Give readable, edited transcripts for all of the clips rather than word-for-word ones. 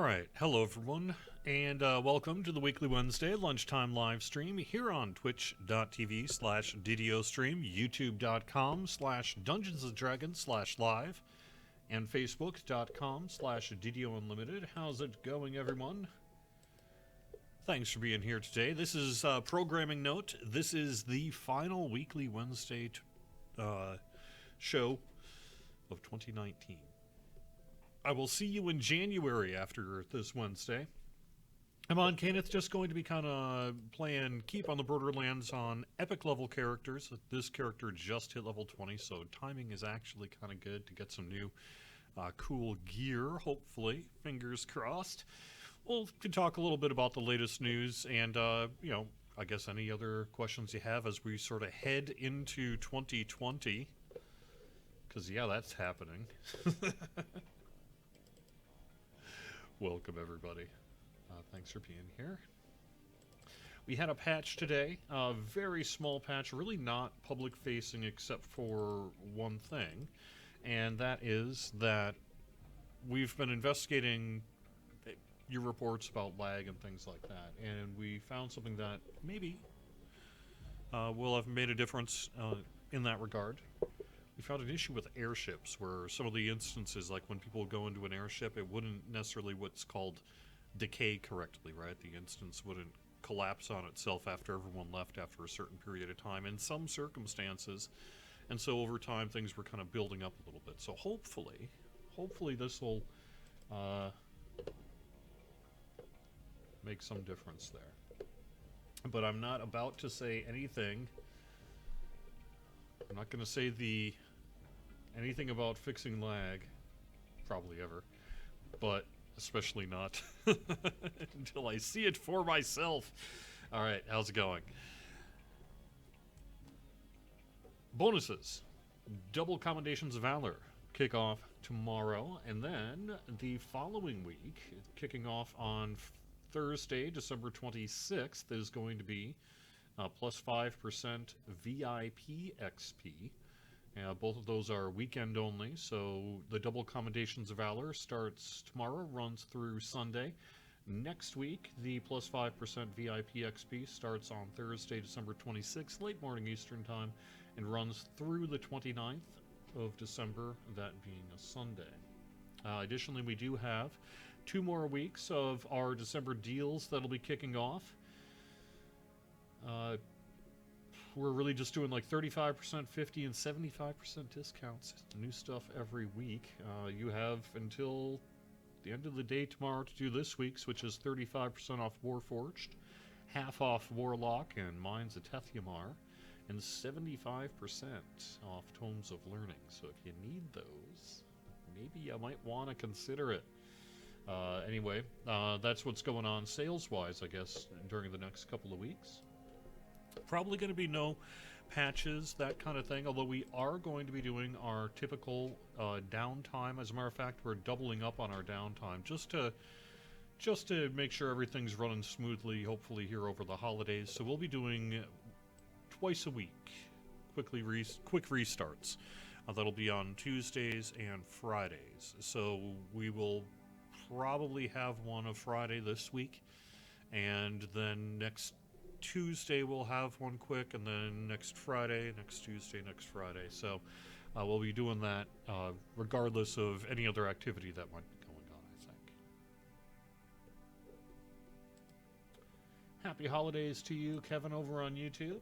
Alright, hello everyone, and welcome to the weekly Wednesday lunchtime live stream here on twitch.tv/DDO stream, youtube.com/Dungeons and Dragons/live, and facebook.com/DDO Unlimited. How's it going, everyone? Thanks for being here today. This is programming note. This is the final weekly Wednesday show of 2019. I will see you in January after this Wednesday. I'm on Kenneth, just going to be kind of playing Keep on the Borderlands on epic level characters. This character just hit level 20, so timing is actually kind of good to get some new cool gear, hopefully. Fingers crossed. We'll talk a little bit about the latest news and, I guess any other questions you have as we sort of head into 2020. Because, yeah, that's happening. Welcome, everybody. Thanks for being here. We had a patch today, a very small patch, really not public-facing except for one thing, and that is that we've been investigating your reports about lag and things like that, and we found something that maybe will have made a difference in that regard. We found an issue with airships where some of the instances, like when people go into an airship, it wouldn't necessarily what's called decay correctly, right? The instance wouldn't collapse on itself after everyone left after a certain period of time in some circumstances. And so over time things were kind of building up a little bit. So hopefully this will make some difference there. But I'm not about to say anything. I'm not going to say anything about fixing lag, probably ever, but especially not until I see it for myself. Alright, how's it going? Bonuses. Double Commendations of Valor kick off tomorrow, and then the following week, kicking off on Thursday, December 26th, is going to be plus 5% VIP XP. Both of those are weekend only, so the Double Commendations of Valor starts tomorrow, runs through Sunday. Next week, the plus 5% VIP XP starts on Thursday, December 26th, late morning Eastern Time, and runs through the 29th of December, that being a Sunday. Additionally, we do have 2 more weeks of our December deals that'll be kicking off. We're really just doing like 35%, 50%, and 75% discounts. New stuff every week. You have until the end of the day tomorrow to do this week's, which is 35% off Warforged, half off Warlock and Mines of Tethymar, and 75% off Tomes of Learning. So if you need those, maybe you might want to consider it. Anyway, that's what's going on sales-wise, I guess, during the next couple of weeks. Probably going to be no patches, that kind of thing, although we are going to be doing our typical downtime. As a matter of fact, we're doubling up on our downtime just to make sure everything's running smoothly, hopefully here over the holidays. So we'll be doing twice a week, quick restarts. That'll be on Tuesdays and Fridays. So we will probably have one of Friday this week, and then next Tuesday we'll have one quick, and then next Friday, next Tuesday, next Friday. So we'll be doing that regardless of any other activity that might be going on, I think. Happy holidays to you, Kevin, over on YouTube.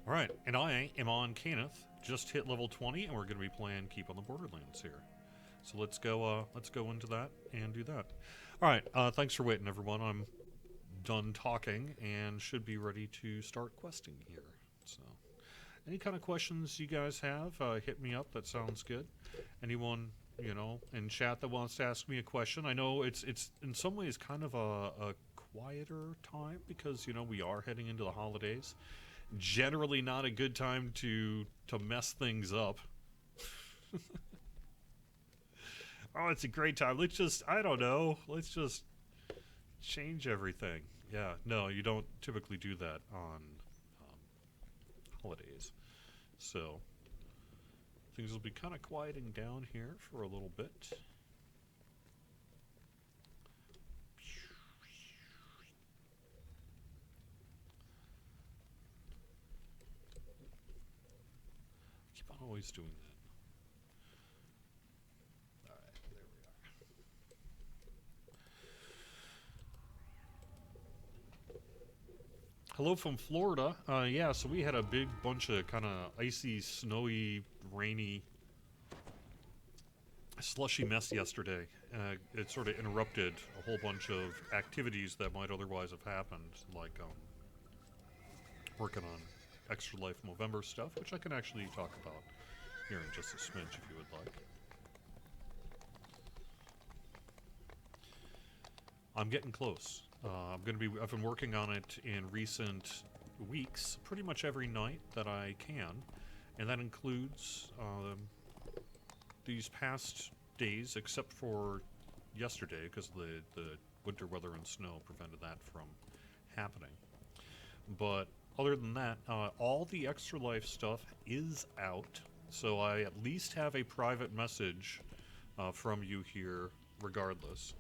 Alright, and I am on Kenneth, just hit level 20, and we're going to be playing Keep on the Borderlands here. So let's go into that and do that. Alright, thanks for waiting, everyone. I'm done talking and should be ready to start questing here. So, any kind of questions you guys have, hit me up. That sounds good. Anyone, in chat that wants to ask me a question. I know it's in some ways kind of a quieter time because, we are heading into the holidays. Generally not a good time to mess things up. Oh, it's a great time. Let's just change everything. Yeah, no, you don't typically do that on holidays. So things will be kind of quieting down here for a little bit. Keep on always doing that. Alright, there we are. Hello from Florida. Yeah, so we had a big bunch of kind of icy, snowy, rainy, slushy mess yesterday. It sort of interrupted a whole bunch of activities that might otherwise have happened, like working on Extra Life Movember stuff, which I can actually talk about here in just a smidge if you would like. I'm getting close. I've been working on it in recent weeks, pretty much every night that I can, and that includes these past days, except for yesterday, because the winter weather and snow prevented that from happening. But other than that, all the Extra Life stuff is out, so I at least have a private message from you here regardless.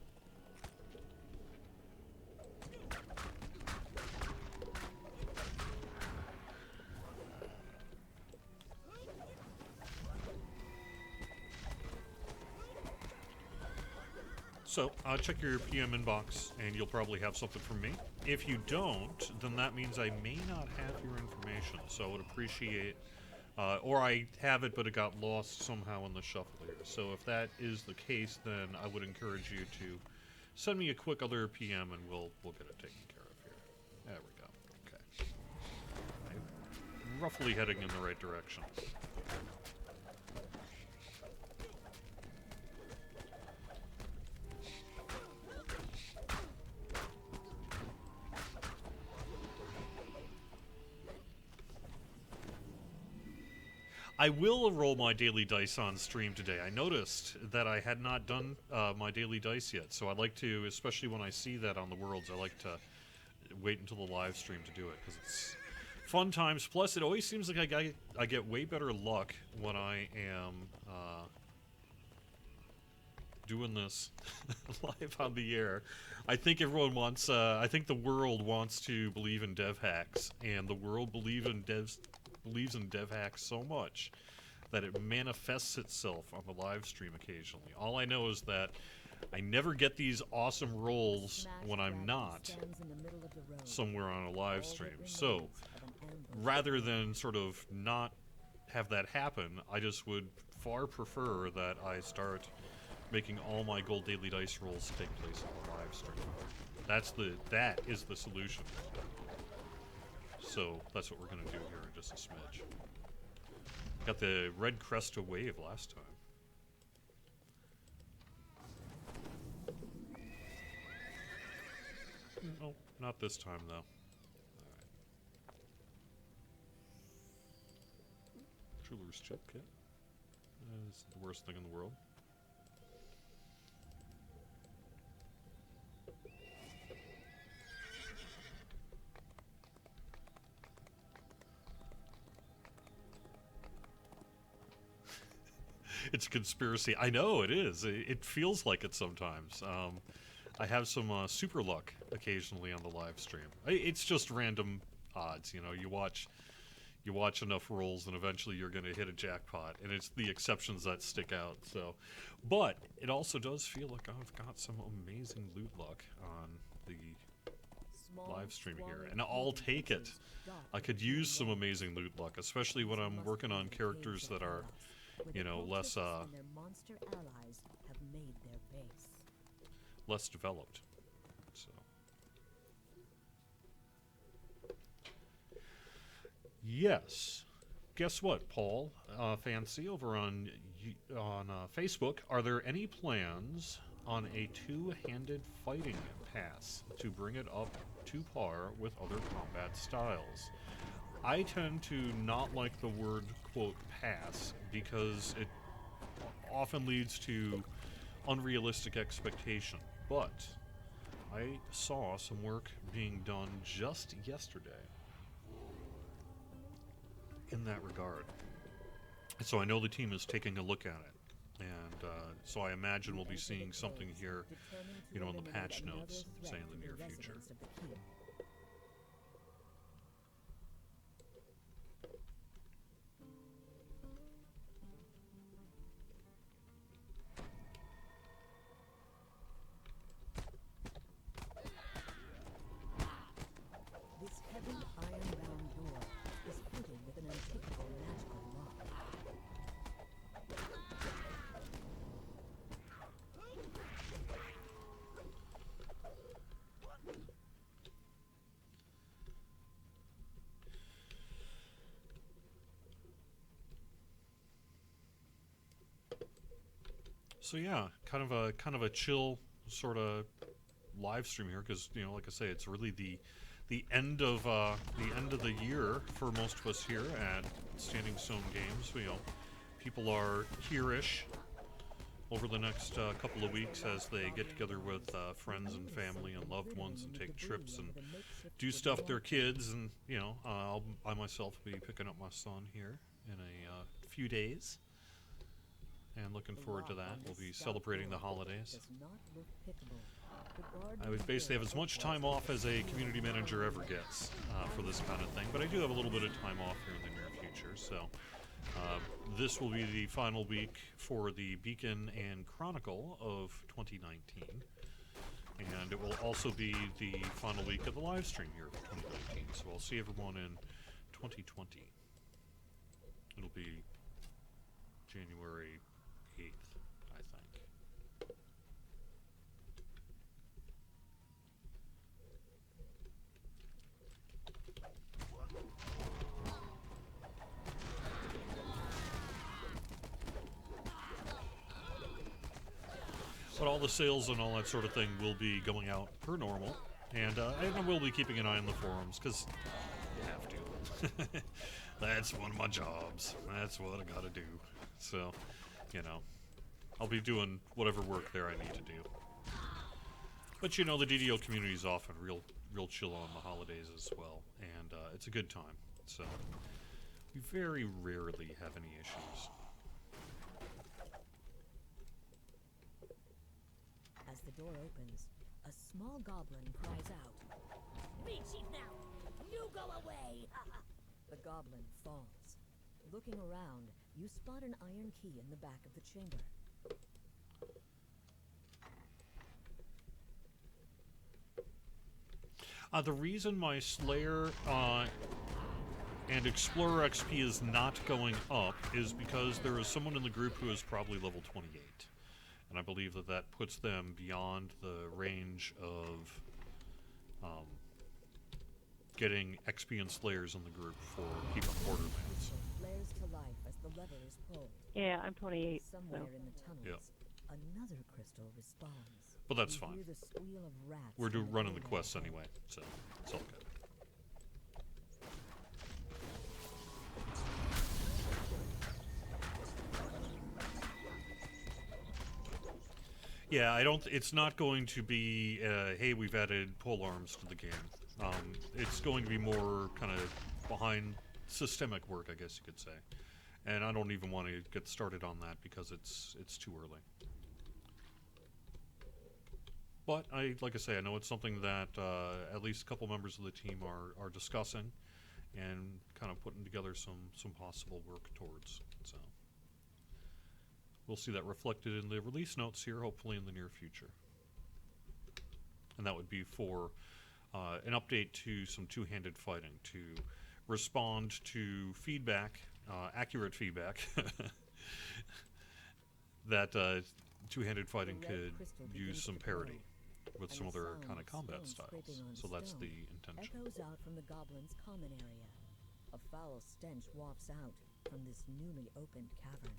So, check your PM inbox, and you'll probably have something from me. If you don't, then that means I may not have your information, so I would appreciate... or I have it, but it got lost somehow in the shuffle here. So if that is the case, then I would encourage you to send me a quick other PM, and we'll get it taken care of here. There we go. Okay. I'm roughly heading in the right direction. I will roll my daily dice on stream today. I noticed that I had not done my daily dice yet, so I'd like to, especially when I see that on the Worlds, I like to wait until the live stream to do it, because it's fun times. Plus, it always seems like I get way better luck when I am doing this live on the air. I think everyone wants, I think the world wants to believe in dev hacks, and the world believes in dev hacks so much that it manifests itself on the live stream occasionally. All I know is that I never get these awesome rolls when I'm not somewhere on a live stream. So, rather than sort of not have that happen, I just would far prefer that I start making all my gold daily dice rolls take place on the live stream. That is the solution. So that's what we're going to do here in just a smidge. Got the red Cresta wave last time. Oh, not this time though. Alright. Jeweler's chip kit. It's the worst thing in the world. It's a conspiracy. I know, it is. It feels like it sometimes. I have some super luck occasionally on the live stream. It's just random odds, you know. You watch enough rolls and eventually you're going to hit a jackpot, and it's the exceptions that stick out. So, but it also does feel like I've got some amazing loot luck on the live stream here, and I'll take it. I could use some amazing loot luck, especially when I'm working on characters that are, you know, less developed. So yes, guess what, Paul Fancy over on Facebook, are there any plans on a two-handed fighting pass to bring it up to par with other combat styles? I tend to not like the word, quote, pass, because it often leads to unrealistic expectation. But I saw some work being done just yesterday in that regard. So I know the team is taking a look at it. And so I imagine we'll be seeing something here, you know, in the patch notes, say in the near future. This heavy iron-bound door is fitted with an unpickable magical lock. So yeah, kind of a chill sort of live stream here, because you know, like I say, it's really the end of the year for most of us here at Standing Stone Games. You know, people are here-ish over the next couple of weeks as they get together with friends and family and loved ones and take trips and do stuff with their kids. And you know, I myself will be picking up my son here in a few days. And looking forward to that. We'll be celebrating the holidays. I would basically have as much time off as a community manager ever gets for this kind of thing, but I do have a little bit of time off here in the near future. So this will be the final week for the Beacon and Chronicle of 2019, and it will also be the final week of the live stream here of 2019. So I'll see everyone in 2020. It'll be January 8th, I think. But all the sales and all that sort of thing will be going out per normal, and I will be keeping an eye on the forums, because you have to. That's one of my jobs. That's what I gotta do. So, you know, I'll be doing whatever work there I need to do. But you know, the DDO community is often real chill on the holidays as well, and it's a good time. So we very rarely have any issues. As the door opens, a small goblin cries out, "Me chief now! You go away!" The goblin falls. Looking around, you spot an iron key in the back of the chamber. The reason my Slayer and Explorer XP is not going up is because there is someone in the group who is probably level 28. And I believe that that puts them beyond the range of getting XP and Slayers in the group for keeping Borderlands. Flares to life as the lever is pulled. Yeah, I'm 28. Somewhere So. in the tunnels, another crystal responds. But that's You fine. hear the squeal of rats We're from running the doorway quests ahead. anyway, so it's all good. Yeah, I don't. It's not going to be, hey, we've added pole arms to the game. It's going to be more kind of behind systemic work, I guess you could say. And I don't even want to get started on that because it's too early. But like I say, I know it's something that at least a couple members of the team are discussing and kind of putting together some possible work towards. So we'll see that reflected in the release notes here, hopefully in the near future. And that would be for an update to some two-handed fighting, to respond to feedback, accurate feedback, that two-handed fighting could use some parity with some other kind of combat styles. So that's the intention. Echoes out from the goblin's common area. A foul stench wafts out from this newly opened cavern.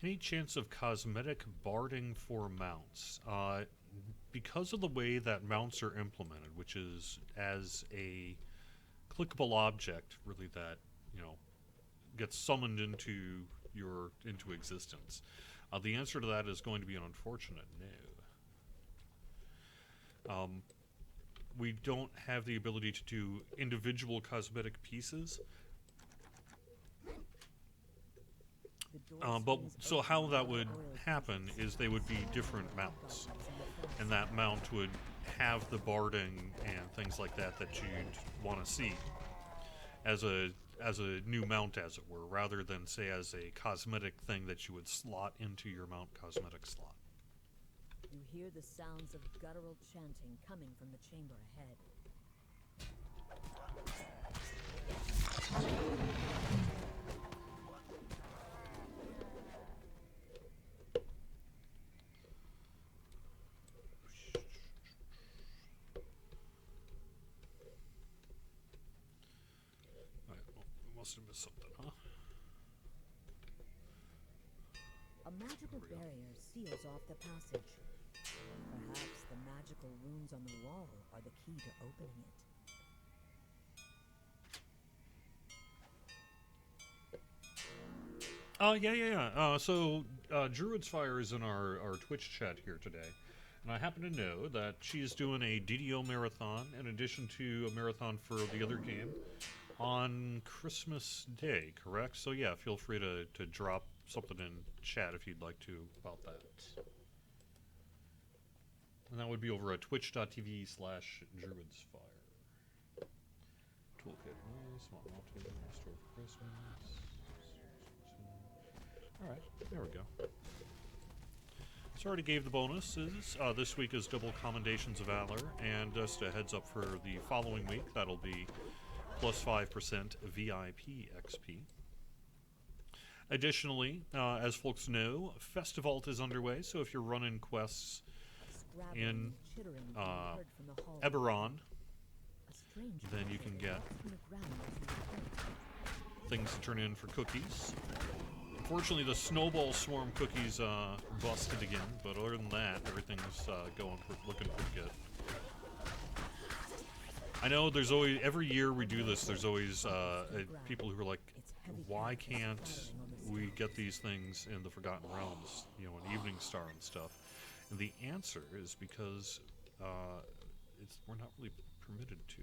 any chance of cosmetic barding for mounts? Because of the way that mounts are implemented, which is as a clickable object, really, that, you know, gets summoned into existence. The answer to that is going to be an unfortunate no. We don't have the ability to do individual cosmetic pieces. But so how that would happen is they would be different mounts, and that mount would have the barding and things like that that you'd want to see as a new mount, as it were, rather than, say, as a cosmetic thing that you would slot into your mount cosmetic slot. You hear the sounds of guttural chanting coming from the chamber ahead. Must have missed something, huh? A magical barrier seals off the passage. Perhaps the magical runes on the wall are the key to opening it. So Druid's Fire is in our Twitch chat here today. And I happen to know that she's doing a DDO marathon in addition to a marathon for the other game on Christmas Day, correct? So yeah, feel free to drop something in chat if you'd like to about that. And that would be over at twitch.tv/druidsfire. Toolkit, small mountain, restore for Christmas. Alright, there we go. So I already gave the bonuses. This week is double Commendations of Valor, and just a heads up for the following week, that'll be plus 5% VIP XP. Additionally, as folks know, Festivault is underway, so if you're running quests in Eberron, then you can get things to turn in for cookies. Unfortunately, the Snowball Swarm cookies busted again, but other than that, everything's looking pretty good. I know there's always, every year we do this, there's always people who are like, why can't we get these things in the Forgotten Realms, you know, in Evening Star and stuff? And the answer is because we're not really permitted to.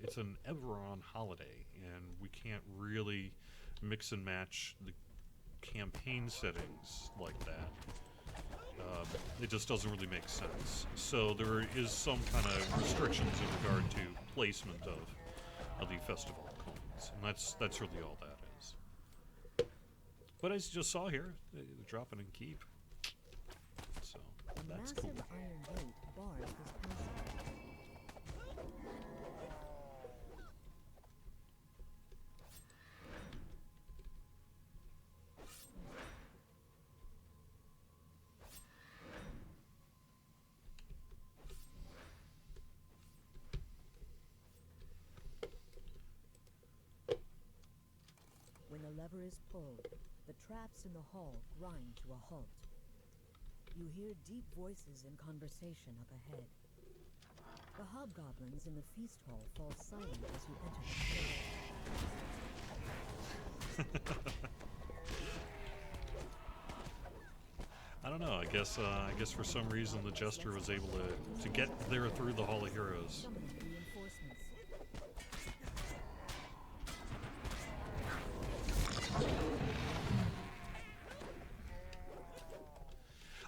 It's an Eberron holiday, and we can't really mix and match the campaign settings like that. It just doesn't really make sense. So there is some kind of restrictions in regard to placement of the festival coins, and that's really all that is. But as you just saw here, they're dropping and keep. So that's cool. Massive iron gate bars this passage. When the lever is pulled, the traps in the hall grind to a halt. You hear deep voices in conversation up ahead. The hobgoblins in the feast hall fall silent as you enter the chamber. I don't know. I guess for some reason the Jester was able to get there through the Hall of Heroes. Summoning reinforcements.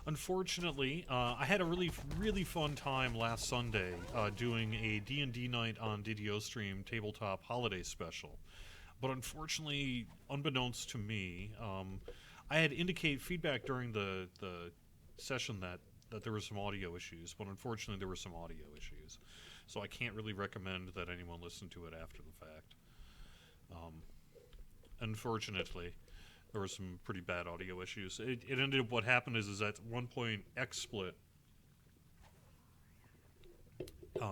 Unfortunately, I had a really fun time last Sunday doing a D&D night on DDO stream tabletop holiday special. But unfortunately, unbeknownst to me, I had indicate feedback during the session that there were some audio issues, but unfortunately there were some audio issues. So I can't really recommend that anyone listen to it after the fact. Unfortunately, there were some pretty bad audio issues. It ended up, what happened is at one point XSplit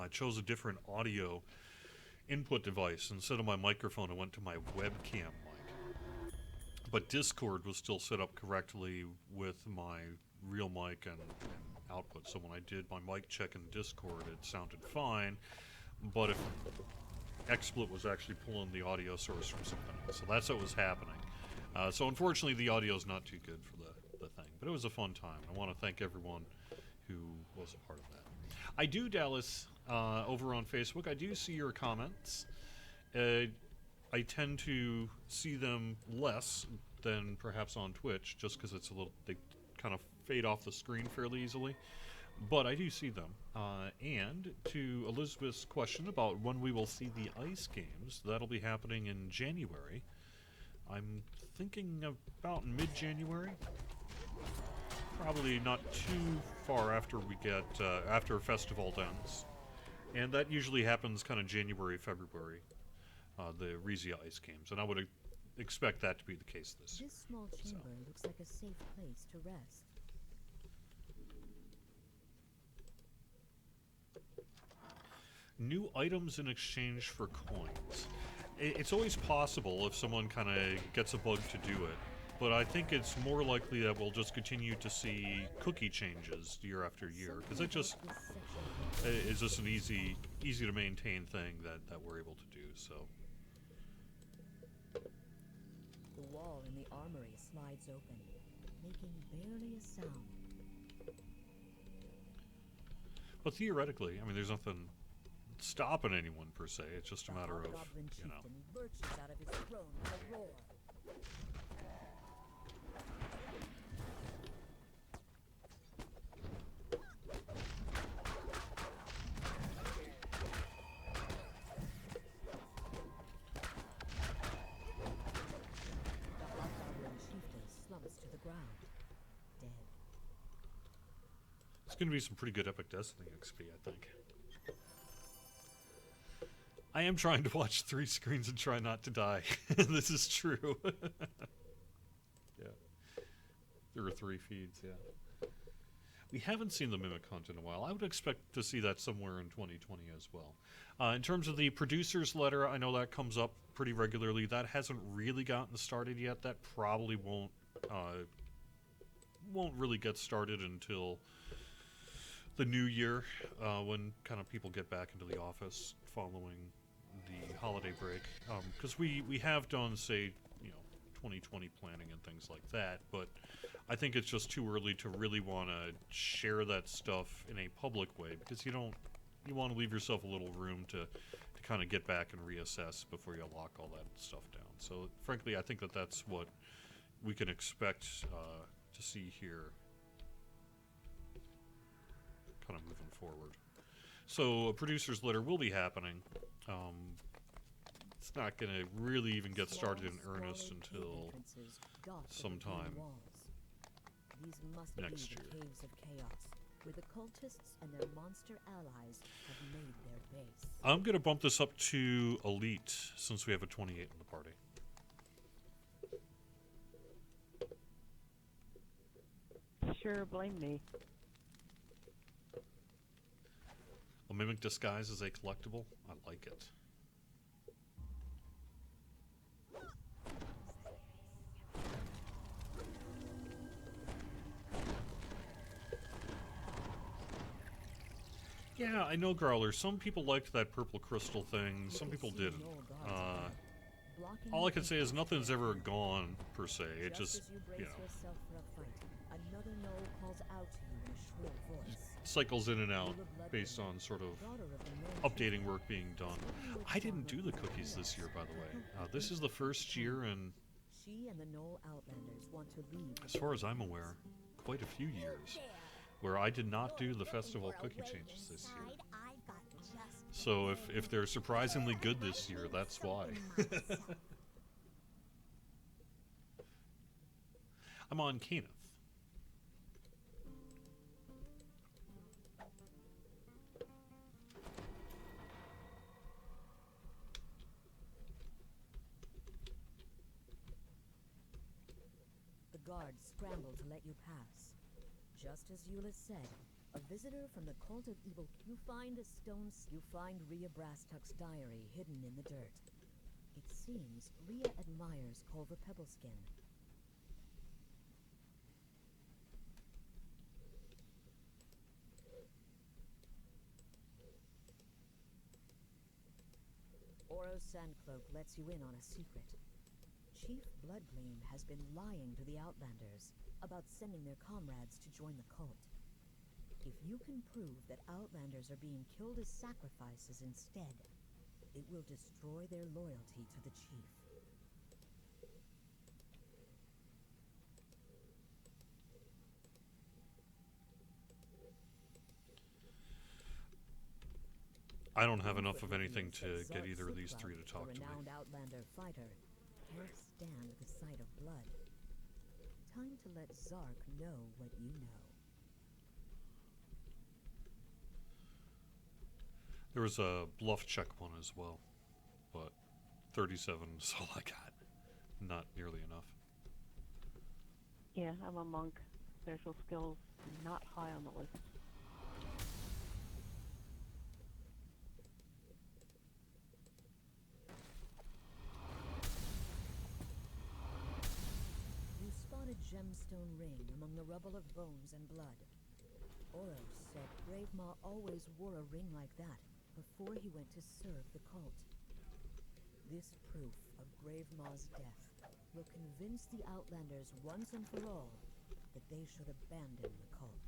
chose a different audio input device. Instead of my microphone, it went to my webcam mic. but Discord was still set up correctly with my real mic and output. So when I did my mic check in Discord, it sounded fine. But if XSplit was actually pulling the audio source from something else, so that's what was happening. So unfortunately, the audio is not too good for the thing. But it was a fun time. I want to thank everyone who was a part of that. I do, Dallas, over on Facebook, I do see your comments. I tend to see them less than perhaps on Twitch, just because it's a little, they kind of fade off the screen fairly easily. But I do see them. And to Elizabeth's question about when we will see the ice games, that'll be happening in January. I'm thinking about mid-January. Probably not too far after we get, after Festival ends. And that usually happens kind of January, February, the Rizia Ice Games. And I would expect that to be the case this year. This small chamber looks like a safe place to rest. New items in exchange for coins. It's always possible if someone kind of gets a bug to do it. But I think it's more likely that we'll just continue to see cookie changes year after year, because it just is just an easy to maintain thing that we're able to do. So The wall in the armory slides open, making barely a sound. but theoretically, I mean, there's nothing stopping anyone per se. It's just a matter of, Hobgoblin you know. chieftain lurches out of his throne with a roar. The hobgoblin chieftain slumps to the ground, dead. It's going to be some pretty good Epic Destiny XP, I think. I am trying to watch 3 screens and try not to die. This is true. Yeah. There are 3 feeds, yeah. We haven't seen the Mimic Hunt in a while. I would expect to see that somewhere in 2020 as well. In terms of the producer's letter, I know that comes up pretty regularly. That hasn't really gotten started yet. That probably won't really get started until the new year, when kind of people get back into the office following the holiday break. Because we have done, say, 2020 planning and things like that, but I think it's just too early to really want to share that stuff in a public way, because you want to leave yourself a little room to kind of get back and reassess before you lock all that stuff down. So frankly, I think that's what we can expect to see here kind of moving forward. So a producer's letter will be happening. It's not going to really even get started in earnest until sometime next year. Caves of chaos, where the cultists and their monster allies have made their base. I'm going to bump this up to Elite, since we have a 28 in the party. Sure, blame me. A Mimic Disguise is a collectible. I like it. Yeah, I know, Growler. Some people liked that purple crystal thing. Some people didn't. All I can say is nothing's ever gone, per se. It just, Another gnoll calls out to you in a shrill voice. cycles in and out based on sort of updating work being done. I didn't do the cookies this year, by the way. This is the first year in, She and the gnoll outlanders want to leave. as far as I'm aware, quite a few years where I did not do the festival cookie changes this year. So if they're surprisingly good this year, that's why. I'm on Kenneth. The guards scramble to let you pass. Just as Eula said, a visitor from the cult of evil. You find Rhea Brasstuck's diary hidden in the dirt. It seems Rhea admires Culver Pebbleskin, Oro's Sandcloak lets you in on a secret. Chief Bloodgleam has been lying to the Outlanders about sending their comrades to join the cult. If you can prove that Outlanders are being killed as sacrifices instead, it will destroy their loyalty to the Chief. I don't have enough of anything to get either of these three to talk to me. A renowned Outlander fighter can't stand the sight of blood. Time to let Zark know what you know. There was a bluff check one as well, but 37 is all I got. Not nearly enough. Yeah, I'm a monk. Social skills not high on the list. You spot a gemstone ring among the rubble of bones and blood. Oro said Gravemaw always wore a ring like that before he went to serve the cult. This proof of Gravemaw's death will convince the Outlanders once and for all that they should abandon the cult.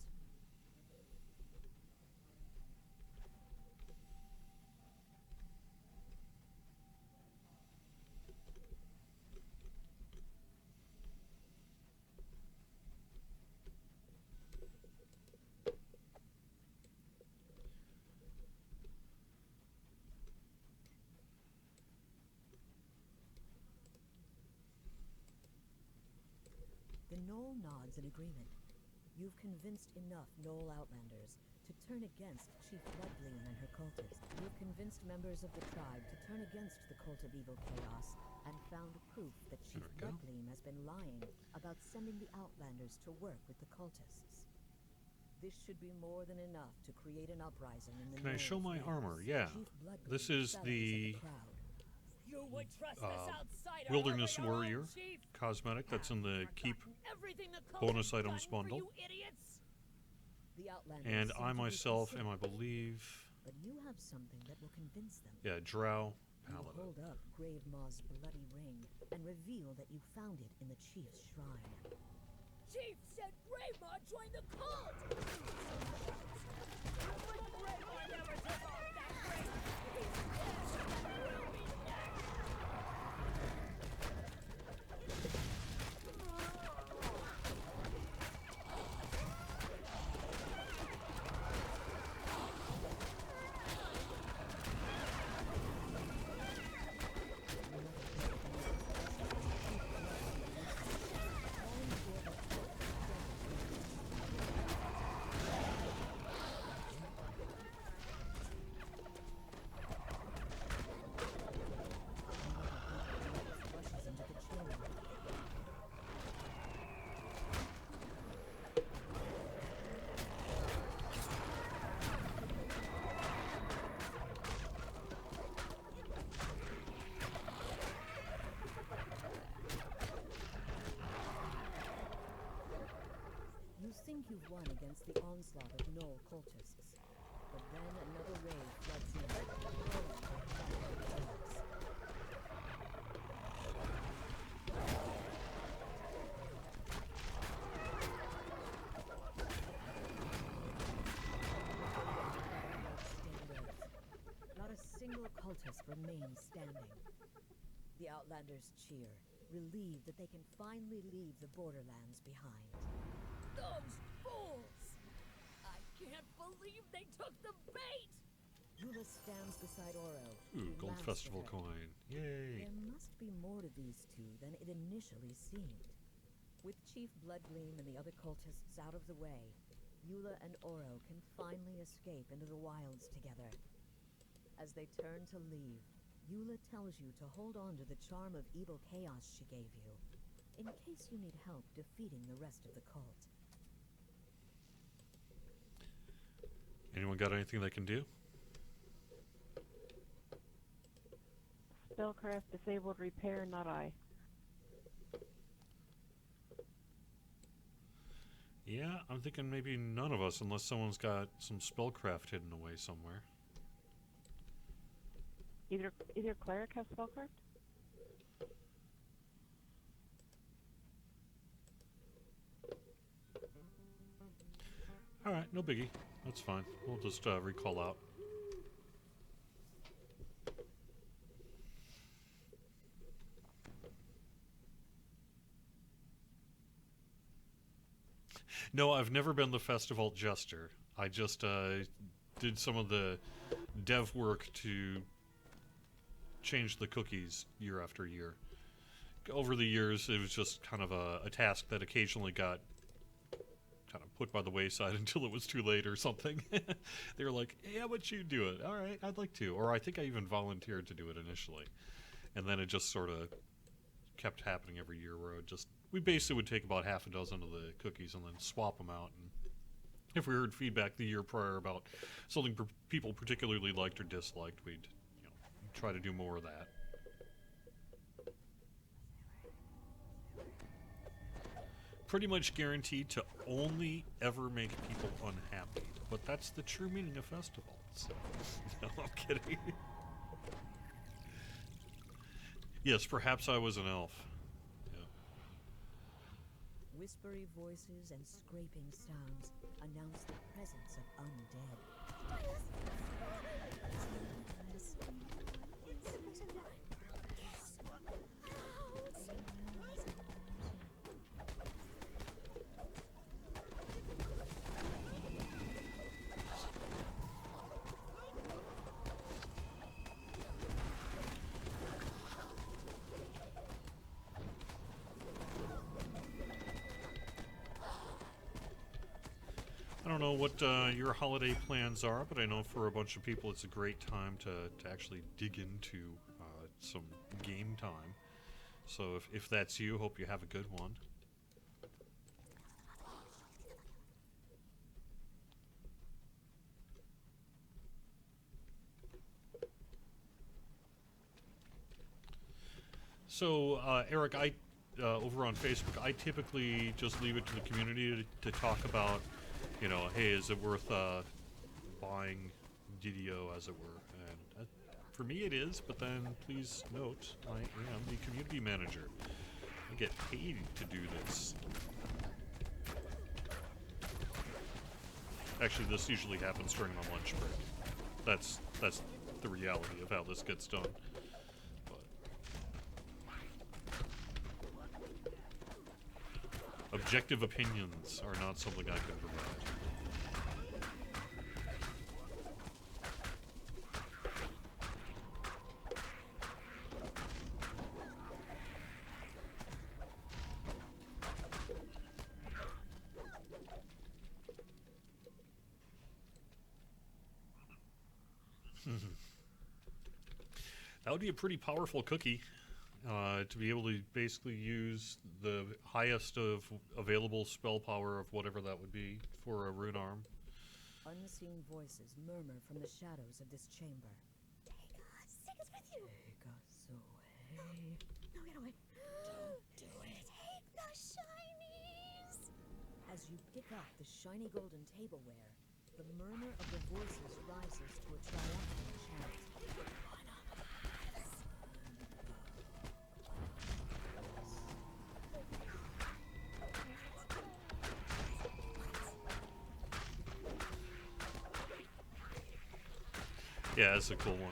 The Knoll nods in agreement. You've convinced enough Knoll Outlanders to turn against Chief Bloodgleam and her cultists. You've convinced members of the tribe to turn against the Cult of Evil Chaos and found proof that Chief Bloodgleam has been lying about sending the Outlanders to work with the cultists. This should be more than enough to create an uprising in the Can I show my armor? Yeah. This is the Wilderness Warrior cosmetic that's in the Keep bonus items bundle. And I myself am, I believe, but you have something that will convince them. yeah, Drow You Paladin. hold up Gravemaw's bloody ring and reveal that you found it in the Chief's shrine. Chief said Gravemaw joined the cult! Gravemaw never took off that ring! He's dead! Will be next! You think you've won against the onslaught of Knoll cultists, but then another raid floods in. Not a single cultist remains standing. The Outlanders cheer, relieved that they can finally leave the borderlands behind. Those fools! I can't believe they took the bait! Yula stands beside Oro. Ooh, and Gold laughs Festival with her. coin. Yay. There must be more to these two than it initially seemed. With Chief Bloodgleam and the other cultists out of the way, Yula and Oro can finally escape into the wilds together. As they turn to leave, Yula tells you to hold on to the charm of evil chaos she gave you, in case you need help defeating the rest of the cult. Anyone got anything they can do? Spellcraft disabled repair, not I. Yeah, I'm thinking maybe none of us, unless someone's got some spellcraft hidden away somewhere. Either cleric has spellcraft? All right, no biggie. That's fine. We'll just recall out. No, I've never been the festival jester. I just did some of the dev work to change the cookies year after year. Over the years, it was just kind of a task that occasionally got kind of put by the wayside until it was too late or something. They were like, hey, how about you do it? All right, I'd like to. Or I think I even volunteered to do it initially. And then it just sort of kept happening every year where we basically would take about half a dozen of the cookies and then swap them out. And if we heard feedback the year prior about something people particularly liked or disliked, we'd try to do more of that. Pretty much guaranteed to only ever make people unhappy. But that's the true meaning of festivals. No, I'm kidding. Yes, perhaps I was an elf. Yeah. Whispery voices and scraping sounds announce the presence of undead. I don't know what your holiday plans are, but I know for a bunch of people it's a great time to actually dig into some game time. So if that's you, hope you have a good one. So Eric, over on Facebook, I typically just leave it to the community to talk about, hey, is it worth buying DDO, as it were? And for me it is, but then please note, I am the community manager. I get paid to do this. Actually, this usually happens during my lunch break. That's the reality of how this gets done. Objective opinions are not something I can provide. That would be a pretty powerful cookie. To be able to basically use the highest of available spell power of whatever that would be for a rune arm. Unseen voices murmur from the shadows of this chamber. Take us with you. Take us away. No, get away. Don't do it. Take the shinies. As you pick up the shiny golden tableware, the murmur of the voices rises to a triumphant chant. Yeah, that's a cool one.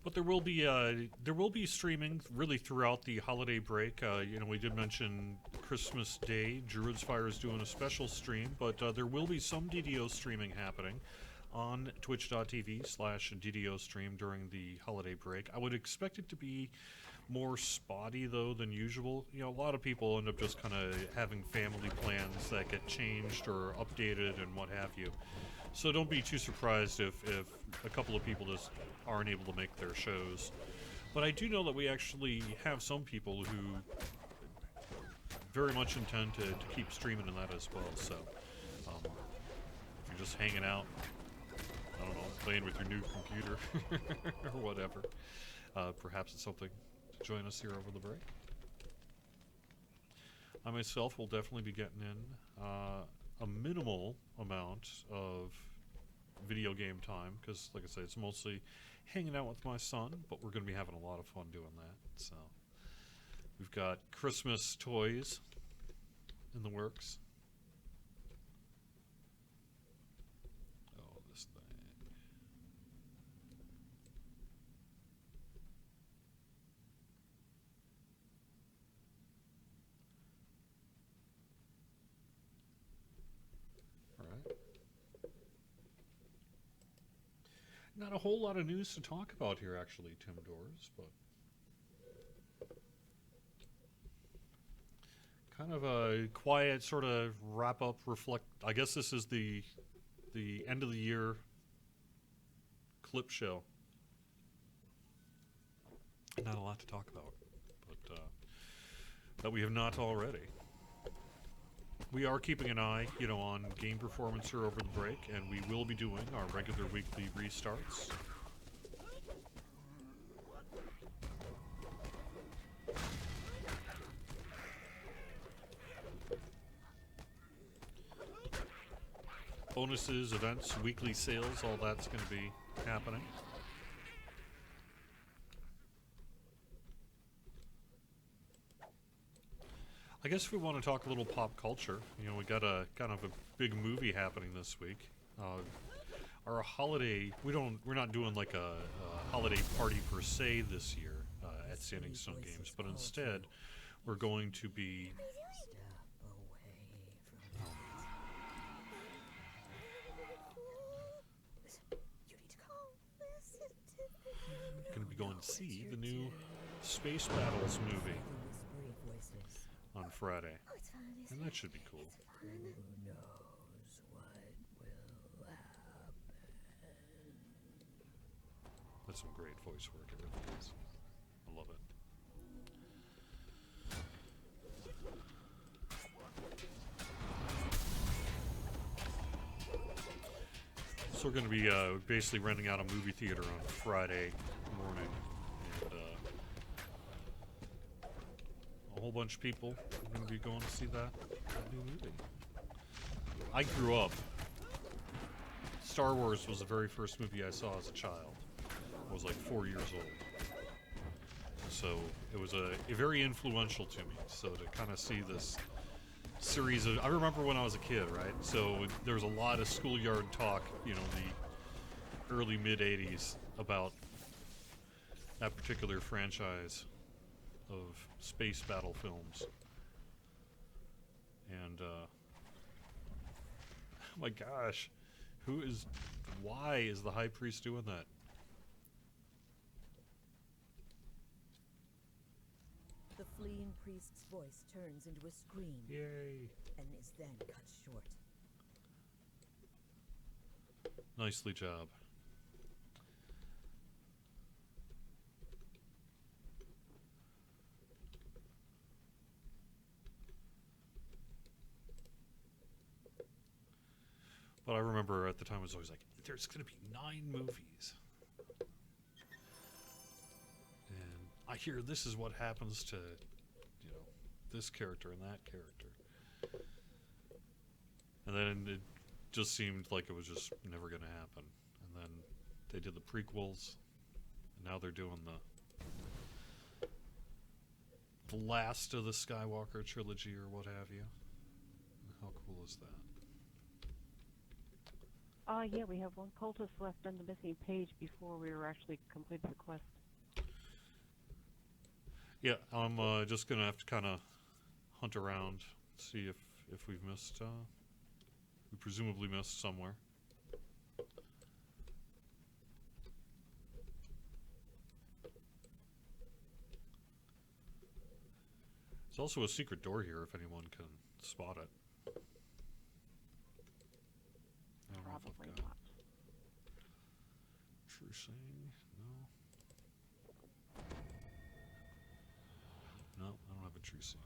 But there will be streaming really throughout the holiday break. We did mention Christmas Day. Druid's Fire is doing a special stream, but there will be some DDO streaming happening on twitch.tv/DDO stream during the holiday break. I would expect it to be more spotty though than usual. A lot of people end up just kind of having family plans that get changed or updated and what have you. So don't be too surprised if a couple of people just aren't able to make their shows. But I do know that we actually have some people who very much intend to keep streaming in that as well. So if you're just hanging out, I don't know, playing with your new computer or whatever, perhaps it's something to join us here over the break. I myself will definitely be getting in a minimal amount of video game time because, like I say, it's mostly hanging out with my son, but we're going to be having a lot of fun doing that. So we've got Christmas toys in the works. Oh, this thing. All right. Not a whole lot of news to talk about here, actually, Tim Doors, but kind of a quiet sort of wrap up, reflect. I guess this is the end of the year clip show. Not a lot to talk about, but that we have not already. We are keeping an eye, on game performance here over the break, and we will be doing our regular weekly restarts. Bonuses, events, weekly sales, all that's going to be happening. I guess if we want to talk a little pop culture, we got a kind of a big movie happening this week. Our holiday, we're not doing like a holiday party per se this year at Standing Stone Games, but instead we're going to be going to see the new Space Battles movie on Friday, and that should be cool. Who knows what will happen? That's some great voice work, it really is. I love it. So we're going to be basically renting out a movie theater on Friday morning, and a whole bunch of people are going to be going to see that new movie. I grew up. Star Wars was the very first movie I saw as a child. I was like 4 years old. So it was a very influential to me. So to kind of see this series of, I remember when I was a kid, right? So there was a lot of schoolyard talk, the early mid 80s about that particular franchise of space battle films. And oh my gosh, why is the High Priest doing that? The fleeing priest's voice turns into a scream. Yay. And is then cut short. Nicely job. But I remember at the time it was always like, there's going to be 9 movies. And I hear this is what happens to, this character and that character. And then it just seemed like it was just never going to happen. And then they did the prequels, and now they're doing the last of the Skywalker trilogy or what have you. How cool is that? Yeah, we have one cultist left on the missing page before we were actually completed the quest. Yeah, I'm just gonna have to kind of hunt around, see if we've missed. We presumably missed somewhere. There's also a secret door here if anyone can spot it. I don't know if I've Probably got not. saying? No. No, I don't have a true saying.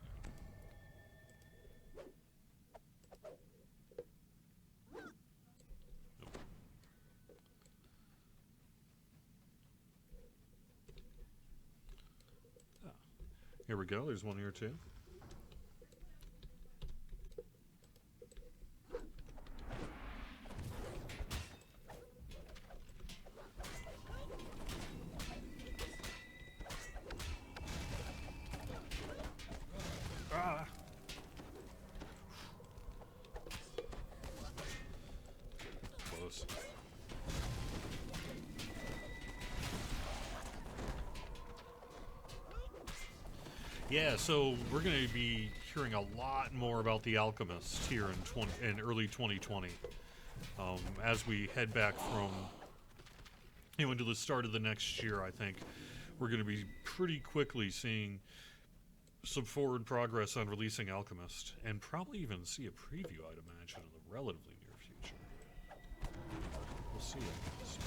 Nope. Ah. Here we go. There's one here too. Ah. Close. Yeah, so we're going to be hearing a lot more about the Alchemist here in early 2020, as we head back from into the start of the next year. I think we're going to be pretty quickly seeing some forward progress on releasing Alchemist, and probably even see a preview, I'd imagine, in the relatively near future. We'll see, I guess.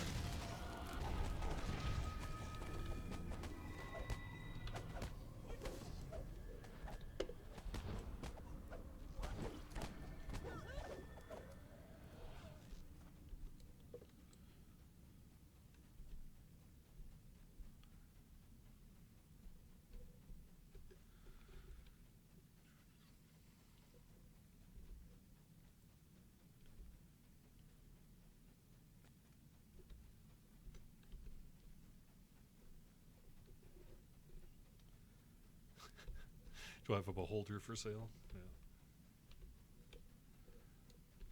Do I have a beholder for sale? Yeah.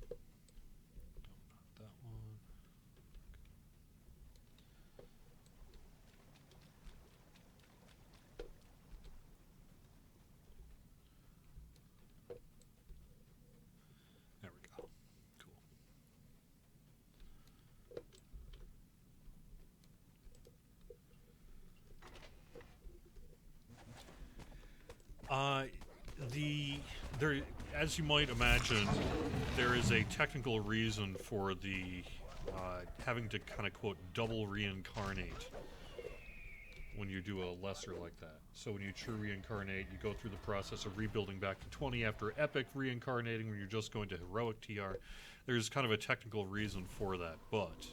No, not that one. There we go. Cool. There, as you might imagine, there is a technical reason for the having to kind of quote double reincarnate when you do a lesser like that. So when you true reincarnate, you go through the process of rebuilding back to 20 after epic reincarnating when you're just going to heroic TR. There's kind of a technical reason for that, but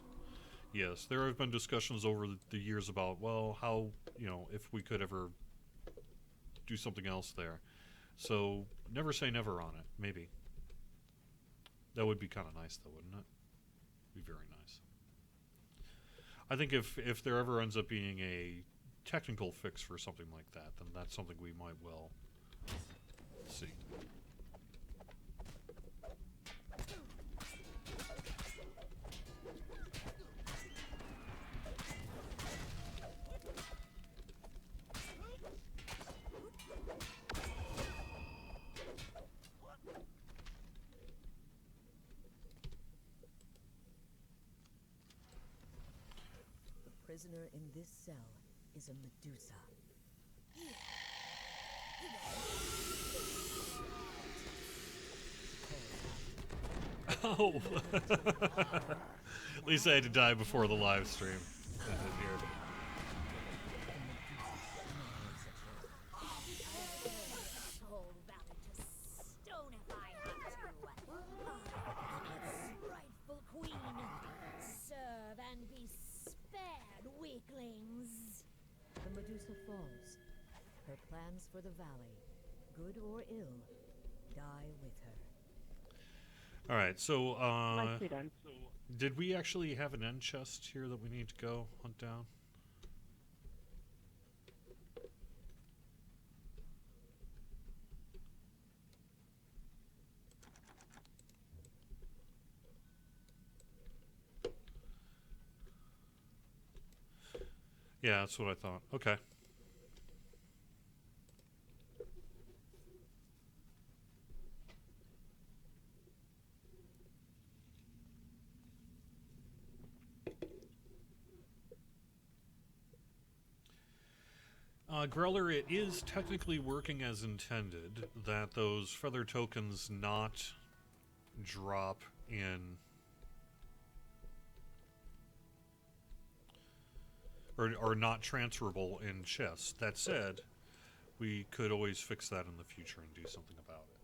yes, there have been discussions over the years about, well, how, if we could ever do something else there. So never say never on it. Maybe. That would be kind of nice, though, wouldn't it? Be very nice. I think if there ever ends up being a technical fix for something like that, then that's something we might well see. The prisoner in this cell is a Medusa. Oh! At least I had to die before the live stream. Whole valley to stone if I have to. Rightful queen, serve and be spared, weaklings. The Medusa falls. Her plans for the valley, good or ill, die with her. Alright, so, Nicely done. did we actually have an end chest here that we need to go hunt down? Yeah, that's what I thought. Okay. Greller, it is technically working as intended, that those feather tokens not drop in are not transferable in chests. That said, we could always fix that in the future and do something about it.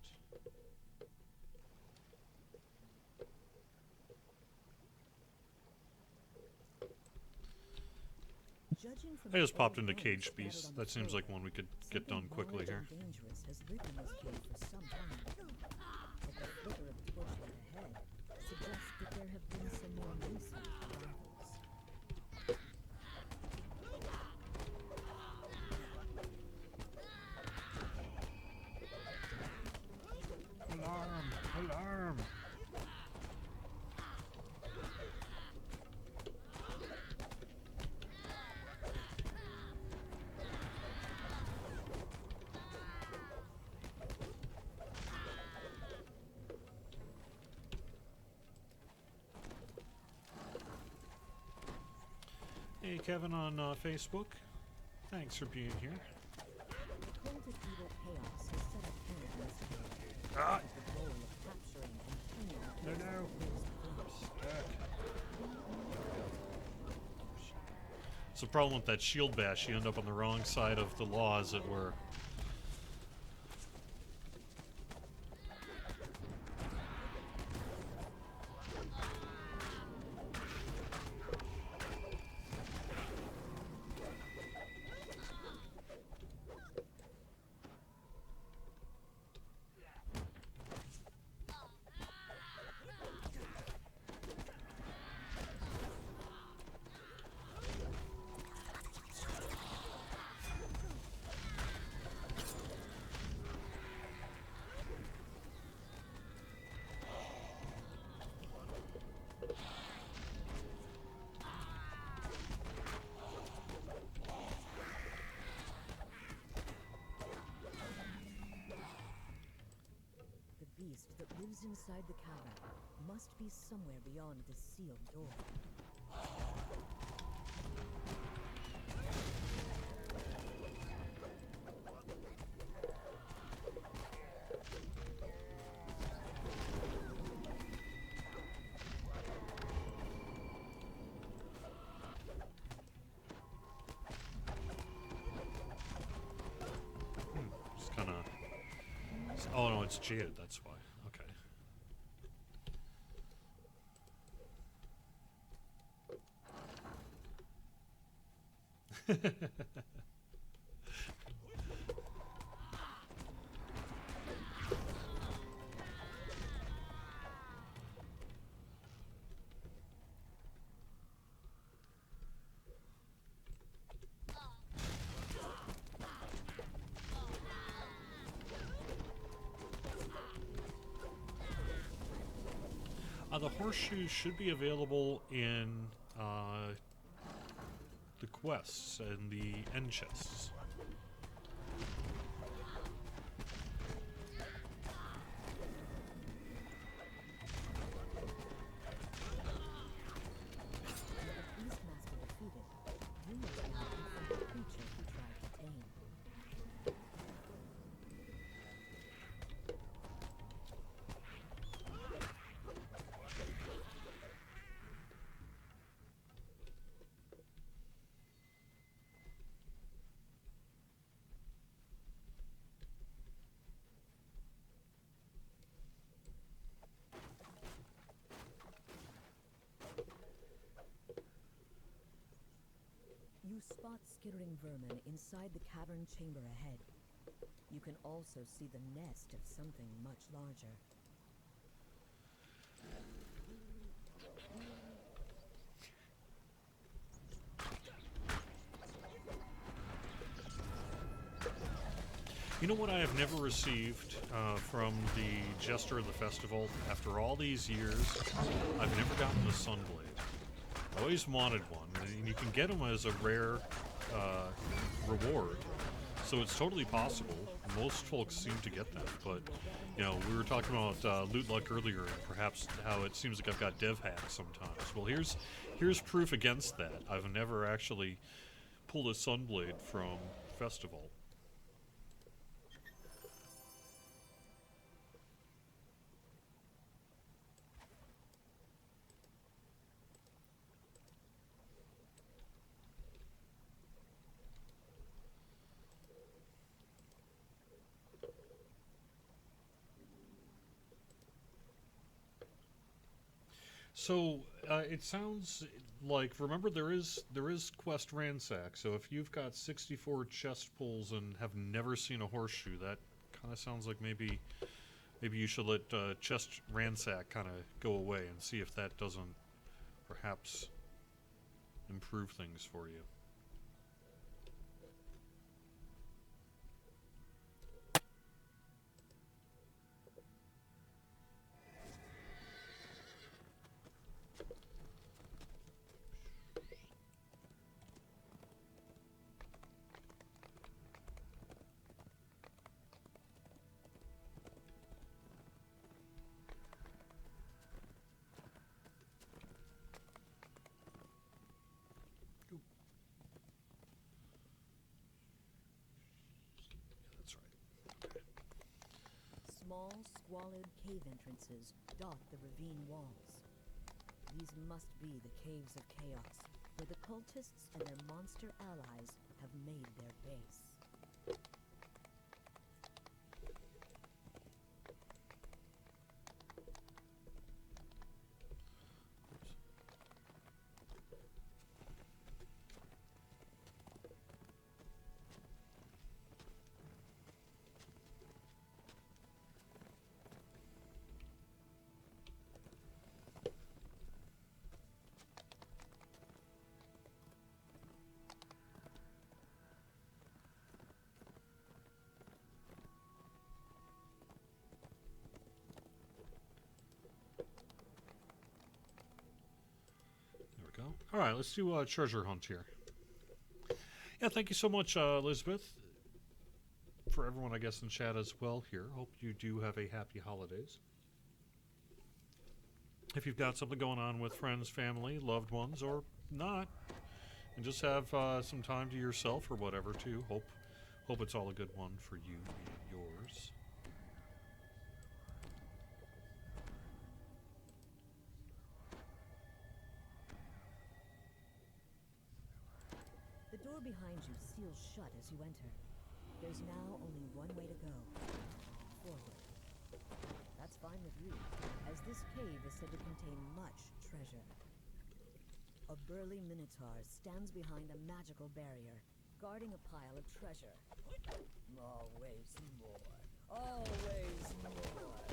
Judging from I just the popped old into bones Cage scattered Beast. on the That seems floor, like one we could get done something quickly large here. and dangerous has lived in this cave for some time. But the flicker of torchlight ahead suggests that there have been some more recent arrivals. Alarm! Alarm! Hey, Kevin on Facebook. Thanks for being here. The cult of evil chaos has set up camp in this cave, Ah! with the goal of capturing and claiming No, the no. closed Stuck. It's the problem with that shield bash. You end up on the wrong side of the law, as it were. The beast that lives inside the cavern must be somewhere beyond the sealed door. Just kind of. Oh no, it's jaded. That's why. Okay. The horseshoes should be available in the quests and the end chests. With the Beastmaster defeated, you must now confront the creature he tried to tame. You spot skittering vermin inside the cavern chamber ahead. You can also see the nest of something much larger. You know what I have never received from the Jester of the Festival? After all these years, I've never gotten a Sunblade. I always wanted one, and you can get them as a rare reward, so it's totally possible. Most folks seem to get them, but, you know, we were talking about loot luck earlier, and perhaps how it seems like I've got dev hacks sometimes. Well, here's proof against that. I've never actually pulled a Sunblade from Festival. So it sounds like, remember, there is quest ransack. So if you've got 64 chest pulls and have never seen a horseshoe, that kind of sounds like maybe you should let chest ransack kind of go away and see if that doesn't perhaps improve things for you. That's right. Small, squalid cave entrances dot the ravine walls. These must be the Caves of Chaos, where the cultists and their monster allies have made their base. There we go. All right, let's do a treasure hunt here. Yeah, thank you so much, Elizabeth. For everyone, I guess, in chat as well here. Hope you do have a happy holidays. If you've got something going on with friends, family, loved ones, or not, and just have some time to yourself or whatever, too. Hope it's all a good one for you and yours. The door behind you seals shut as you enter. There's now only one way to go. Forward. That's fine with you, as this cave is said to contain much treasure. A burly minotaur stands behind a magical barrier, guarding a pile of treasure. Always more. Always more.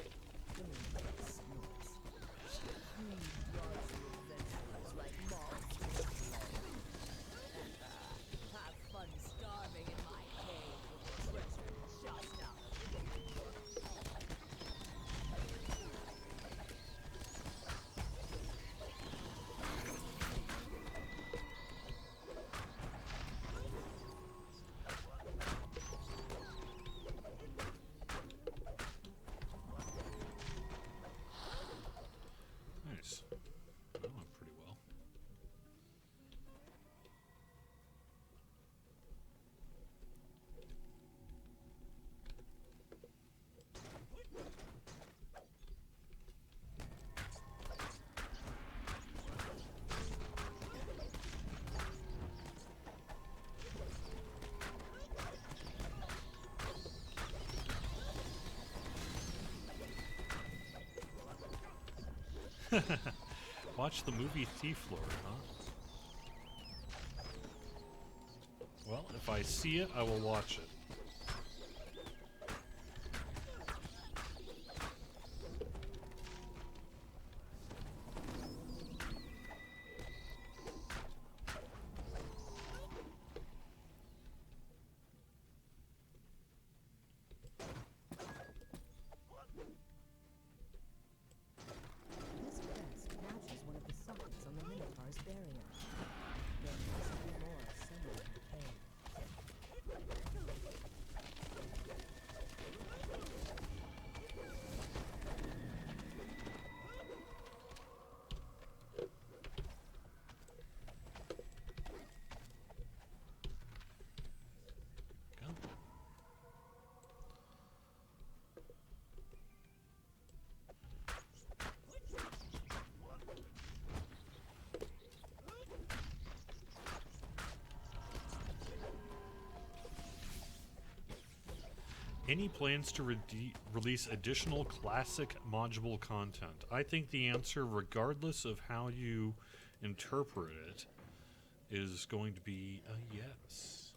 The minotaur snorts. Who draws you adventurers like moths to a flame? Have fun starving in my cave with treasure just out. Nice. That went pretty well. Watch the movie Thief Lord, huh? Well, if I see it, I will watch it. This crest matches one of the sockets on the minotaur's barrier. There must be more somewhere in the cave. Any plans to release additional classic module content? I think the answer, regardless of how you interpret it, is going to be a yes.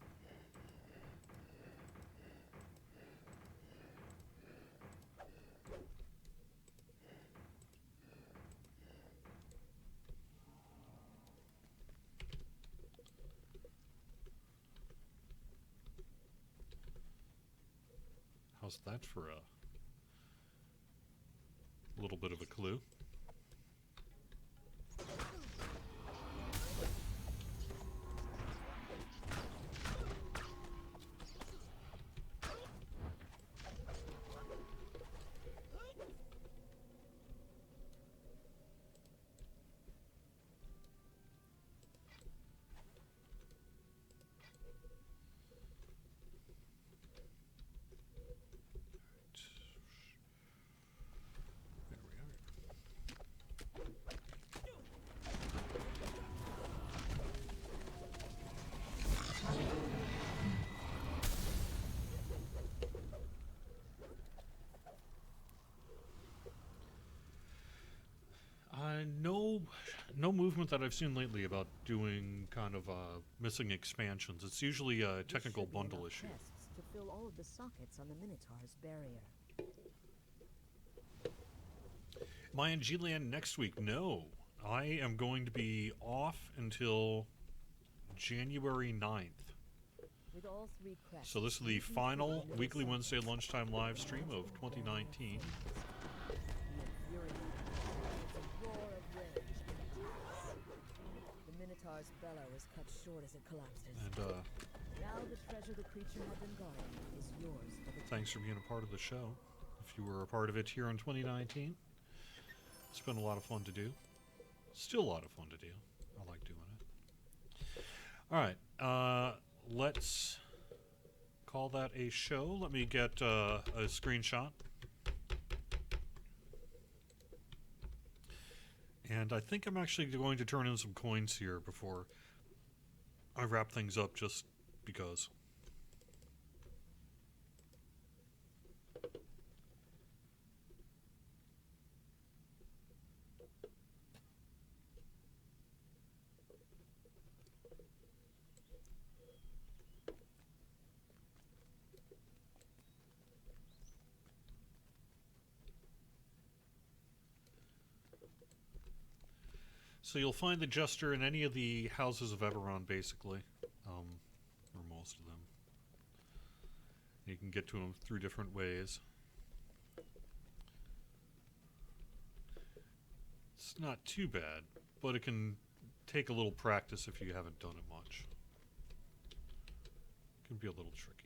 How's that for a little bit of a clue? There we are. No movement that I've seen lately about doing kind of missing expansions. It's usually a technical There should be bundle enough issue. chests to fill all of the sockets on the Minotaur's barrier. Am I in G-Land next week? No. I am going to be off until January 9th. With all three crests, So this is the you can final fill the weekly sockets. Wednesday lunchtime live stream of 2019. The infuriating with a roar of rage and attacks. The Minotaur's bellow is cut short as it collapses. And Now the treasure the creature had been guarding is yours for the thanks for being a part of the show. If you were a part of it here in 2019, it's been a lot of fun to do. Still a lot of fun to do. I like doing it. All right, let's call that a show. Let me get a screenshot. And I think I'm actually going to turn in some coins here before I wrap things up, just because. So you'll find the Jester in any of the houses of Eberron, basically, or most of them. You can get to him through different ways. It's not too bad, but it can take a little practice if you haven't done it much. It can be a little tricky.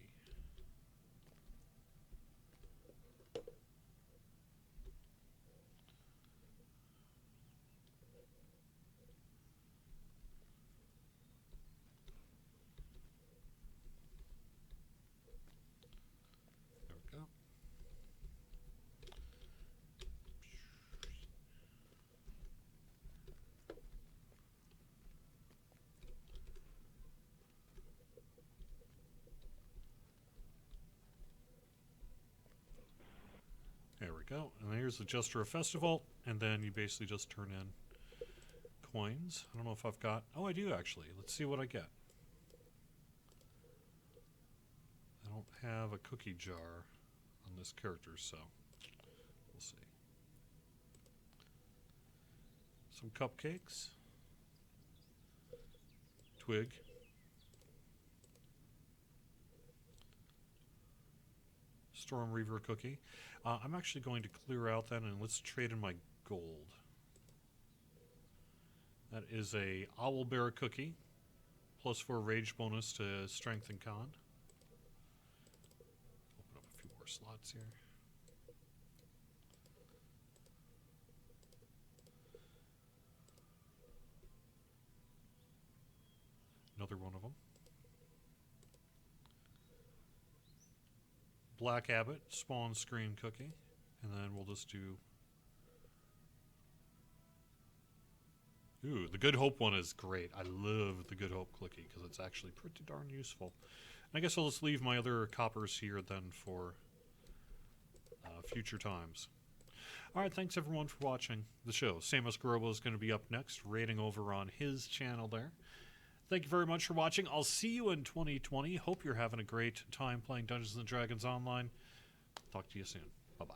There we go. There we go. And here's the Jester of Festival, and then you basically just turn in coins. I don't know if I've got... Oh, I do, actually. Let's see what I get. I don't have a cookie jar on this character, so we'll see. Some cupcakes. Twig. Storm Reaver cookie. I'm actually going to clear out then, and let's trade in my gold. That is a Owlbear cookie, +4 rage bonus to strength and con. Open up a few more slots here. Another one of them. Black Abbot, Spawn Screen Cookie. And then we'll just do... Ooh, the Good Hope one is great. I love the Good Hope cookie because it's actually pretty darn useful. And I guess I'll just leave my other coppers here then for future times. All right, thanks everyone for watching the show. Samus Grobo is going to be up next, raiding over on his channel there. Thank you very much for watching. I'll see you in 2020. Hope you're having a great time playing Dungeons & Dragons Online. Talk to you soon. Bye-bye.